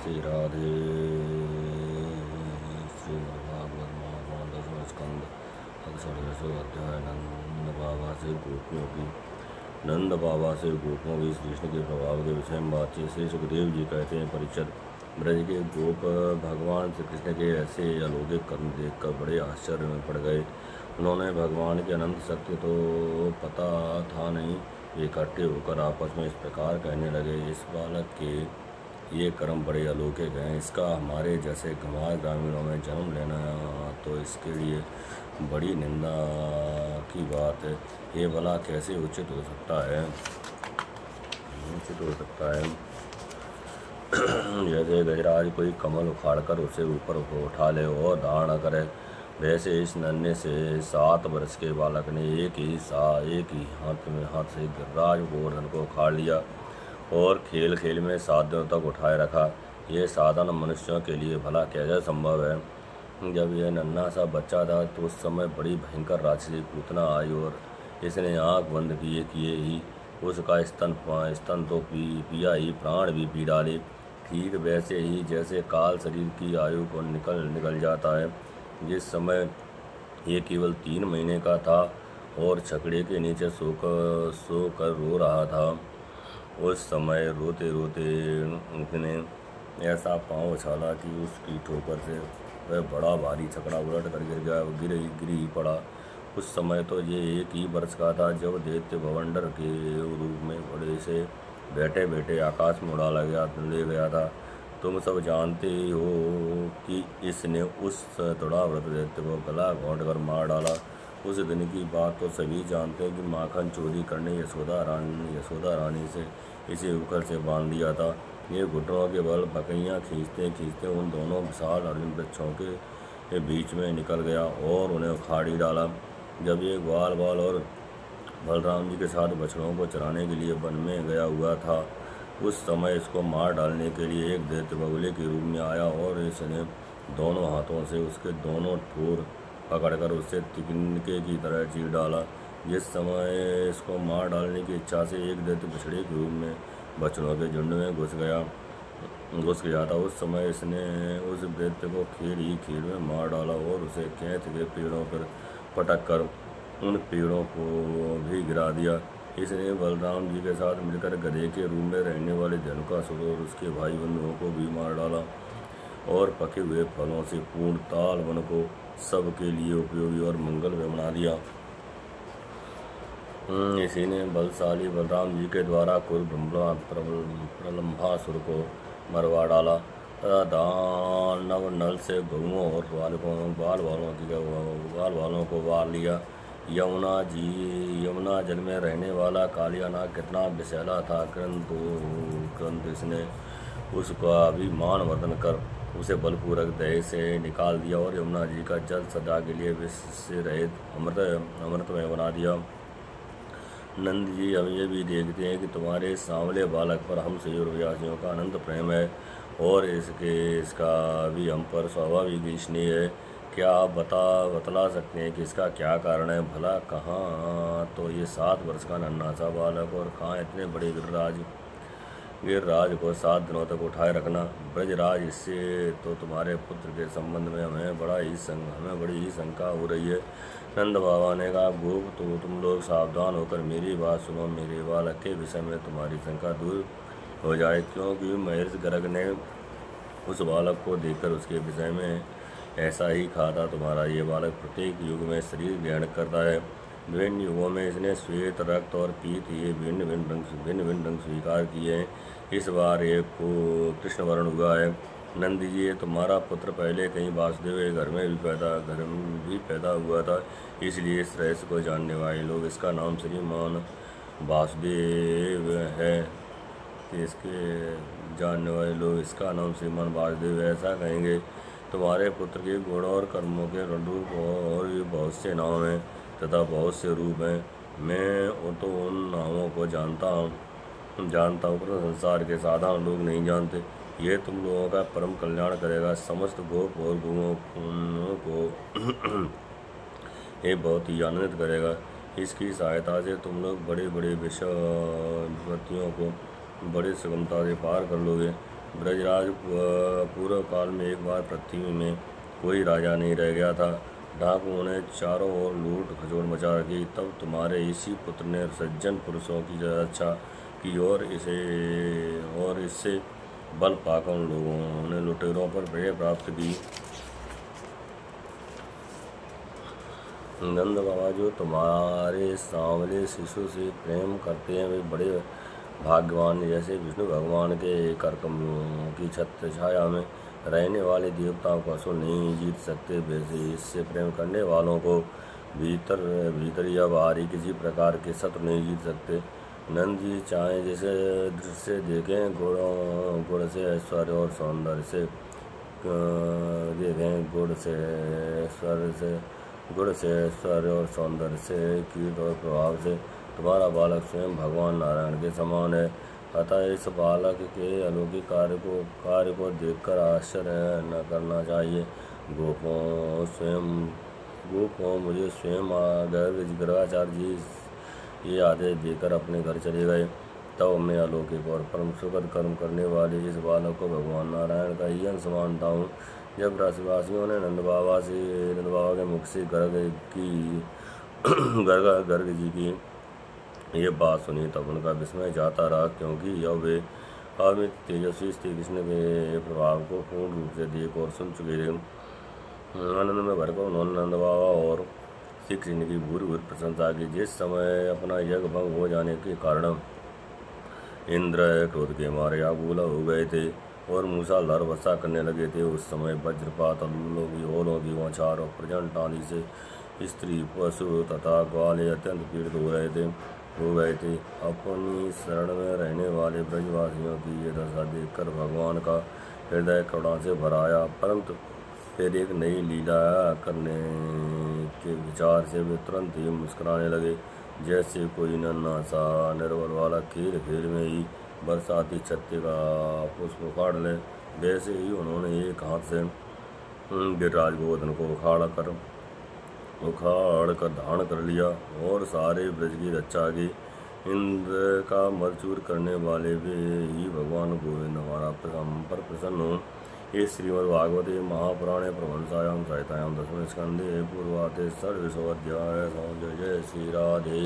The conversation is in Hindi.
श्री राधे। श्रीमद्भागवत महापुराण 10वां स्कंद षोडशों अध्याय। नंद बाबा से गोपों की श्री कृष्ण के प्रभाव के विषय में बातचीत। श्री सुखदेव जी कहते हैं, परिषद, ब्रज के गोप भगवान श्री कृष्ण के ऐसे अलौकिक कर्म देखकर बड़े आश्चर्य में पड़ गए। उन्होंने भगवान के अनंत शक्ति तो पता था नहीं, इकट्ठे होकर आपस में इस प्रकार कहने लगे, इस बालक के ये कर्म बड़े अलौकिक हैं, इसका हमारे जैसे गंवार ग्रामीणों में जन्म लेना तो इसके लिए बड़ी निंदा की बात है। ये भला कैसे उचित हो सकता है? जैसे गजराज कोई कमल उखाड़कर उसे ऊपर उठा ले और धारण करे, वैसे इस नन्हे से 7 वर्ष के बालक ने एक ही हाथ से गिरिराज गोवर्धन को उखाड़ लिया और खेल खेल में 7 दिनों तक उठाए रखा। ये साधारण मनुष्यों के लिए भला कैसे संभव है? जब यह नन्हा सा बच्चा था तो उस समय बड़ी भयंकर राक्षसी पूतना आई और इसने आँख बंद किए ही उसका स्तन तो पिया ही, प्राण भी पी डाले। ठीक वैसे ही जैसे काल शरीर की आयु को निकल जाता है। जिस समय ये केवल 3 महीने का था और छकड़े के नीचे सोकर रो रहा था, उस समय रोते रोते उसने ऐसा पाँव उछाला कि उसकी ठोकर से वह बड़ा भारी छकड़ा उलट कर गिर गया, गिर ही पड़ा। उस समय तो ये 1 ही वर्ष का था जब दैत्य भवंडर के रूप में बड़े से बैठे बैठे आकाश में उड़ा ले गया था। तुम सब जानते हो कि इसने उस तड़ाव्रत दैत्य को गला घोंट कर मार डाला। उस दिन की बात तो सभी जानते हैं कि माखन चोरी करने यशोदा रानी से इसे उखर से बांध दिया था। ये घुटनों के बल बकैयाँ खींचते उन दोनों विशाल अर्जुन वृक्षों के बीच में निकल गया और उन्हें उखाड़ी डाला। जब ये ग्वाल और बलराम जी के साथ बछड़ों को चराने के लिए वन में गया हुआ था, उस समय इसको मार डालने के लिए एक दैत्य बगुले के रूप में आया और इसने दोनों हाथों से उसके दोनों ठोर पकड़कर उससे तिनके की तरह चीर डाला। जिस समय इसको मार डालने की इच्छा से एक दैत्य बछड़े के रूप में बछड़ों के झुंड में घुस गया था, उस समय इसने उस दैत्य को खेल में मार डाला और उसे कैथ के पेड़ों पर पटक कर उन पेड़ों को भी गिरा दिया। इसने बलराम जी के साथ मिलकर गधे के रूप में रहने वाले धनुकासुर और उसके भाई बंधुओं को भी मार डाला और पके हुए फलों से पूर्ण ताल वन को सबके लिए उपयोगी और मंगलमय बना दिया। इसी ने बलशाली बलराम जी के द्वारा कुल प्रलंभासुर को मरवा डाला तथा दानव नल से गौओं और बाल वालों को वार लिया। यमुना जल में रहने वाला कालिया नाग कितना विषैला था, किंतु इसने उसका अभिमान वर्धन कर उसे बलपूर्वक दहे से निकाल दिया और यमुना जी का जल सदा के लिए विष से रहित अमृतमय बना दिया। नंद जी, हम ये भी देखते हैं कि तुम्हारे सांवले बालक पर हम सभी व्यासियों का अनंत प्रेम है और इसका भी हम पर स्वाभाविक स्नेह है। क्या आप बतला सकते हैं कि इसका क्या कारण है? भला कहाँ तो ये 7 वर्ष का नन्हा सा बालक और कहाँ इतने बड़े गिरिराज को 7 दिनों तक उठाए रखना? ब्रजराज, इससे तो तुम्हारे पुत्र के संबंध में हमें बड़ी ही शंका हो रही है। नंद बाबा ने कहा, गोप, तो तुम लोग सावधान होकर मेरी बात सुनो। मेरे बालक के विषय में तुम्हारी शंका दूर हो जाए, क्योंकि महर्षि गर्ग ने उस बालक को देखकर उसके विषय में ऐसा ही कहा था। तुम्हारा ये बालक प्रत्येक युग में शरीर ग्रहण करता है। विभिन्न युगों में इसने श्वेत, रक्त और पीत ये भिन्न भिन्न रंग स्वीकार किए हैं। इस बार एक को कृष्ण वर्ण हुआ है। नंद जी, तुम्हारा पुत्र पहले कहीं वासुदेव के घर में भी पैदा हुआ था, इसलिए इस रहस्य को जानने वाले लोग इसका नाम श्रीमान वासुदेव है। इसके जानने वाले लोग इसका नाम श्रीमान वासुदेव ऐसा कहेंगे। तुम्हारे पुत्र के गुण और कर्मों के रूप और भी बहुत से नाम हैं तथा बहुत से रूप हैं। मैं तो उन नामों को जानता हूँ, पर संसार के साधारण लोग नहीं जानते। ये तुम लोगों का परम कल्याण करेगा। समस्त गोप और गुणों को ये बहुत ही आनंदित करेगा। इसकी सहायता से तुम लोग बड़े बड़े विपत्तियों को बड़ी सुगमता से पार कर लोगे। ब्रजराज पूर्व काल में एक बार पृथ्वी में कोई राजा नहीं रह गया था। डाकुओं ने चारों ओर लूट खचोट मचा रखी। तब तुम्हारे इसी पुत्र ने सज्जन पुरुषों की रक्षा की और इससे बल पाकर उन लोगों ने लुटेरों पर विजय प्राप्त की। नंद बाबा, जो तुम्हारे सांवले शिशु से प्रेम करते हैं वे बड़े भाग्यवान, जैसे विष्णु भगवान के करकमलों की छत्र छाया में रहने वाले देवताओं को असुर नहीं जीत सकते, वैसे इससे प्रेम करने वालों को भीतर या बाहरी किसी प्रकार के शत्रु नहीं जीत सकते। नंद जी, चाहे जैसे दृष्टि से देखें, गुण से ऐश्वर्य और सौंदर्य से देखें, गुण से ऐश्वर्य और सौंदर्य से, कीर्ति और प्रभाव से तुम्हारा बालक स्वयं भगवान नारायण के समान है। अतः इस बालक के अलौकिक कार्य को देखकर आश्चर्य न करना चाहिए। गोपों मुझे स्वयं गर्गाचार्य जी ये आदेश देकर अपने घर चले गए। तब मैं अलौकिक और परम सुखद कर्म करने वाले इस बालक को भगवान नारायण का ही अंश मानता हूँ। जब ब्रजवासियों ने नंद बाबा के मुख से गर्ग जी की ये बात सुनी, तब उनका विस्मय जाता रहा, क्योंकि यह वे अमित तेजस्वी श्री कृष्ण के प्रभाव को पूर्ण रूप से देख और सुन चुके थे। आनंद में भरकर उन्होंने नंद बाबा और श्री कृष्ण की भूरी प्रशंसा की। जिस समय अपना यज्ञ भंग हो जाने के कारण इंद्र क्रोध के मारे आगूला हो गए थे और मूसलाधार वर्षा करने लगे थे, उस समय वज्रपात, ओलों की बौछार और प्रचंड आंधी से स्त्री, पशु तथा ग्वाले अत्यंत पीड़ित हो गए थे। अपनी शरण में रहने वाले ब्रजवासियों की ये दशा देखकर भगवान का हृदय करुणा से भर आया, परंतु फिर एक नई लीला करने के विचार से वे तुरंत ही मुस्कुराने लगे। जैसे कोई नन्हा सा निर्बल वाला खेल में ही बरसाती छत्ते का पुष्प उखाड़ ले, वैसे ही उन्होंने एक हाथ से गिरिराज गोवर्धन को उखाड़ कर धारण कर लिया और सारे ब्रज की रक्षा की। इंद्र का मरचूर करने वाले वे ही भगवान गोविंद हमारा पर प्रसन्न हो। ये श्रीमद्भागवते महापुराणे प्रभंसायां सहितायां 10वें स्कंदे पूर्वाते षड्विंशोऽध्यायः। जय जय श्री राधे।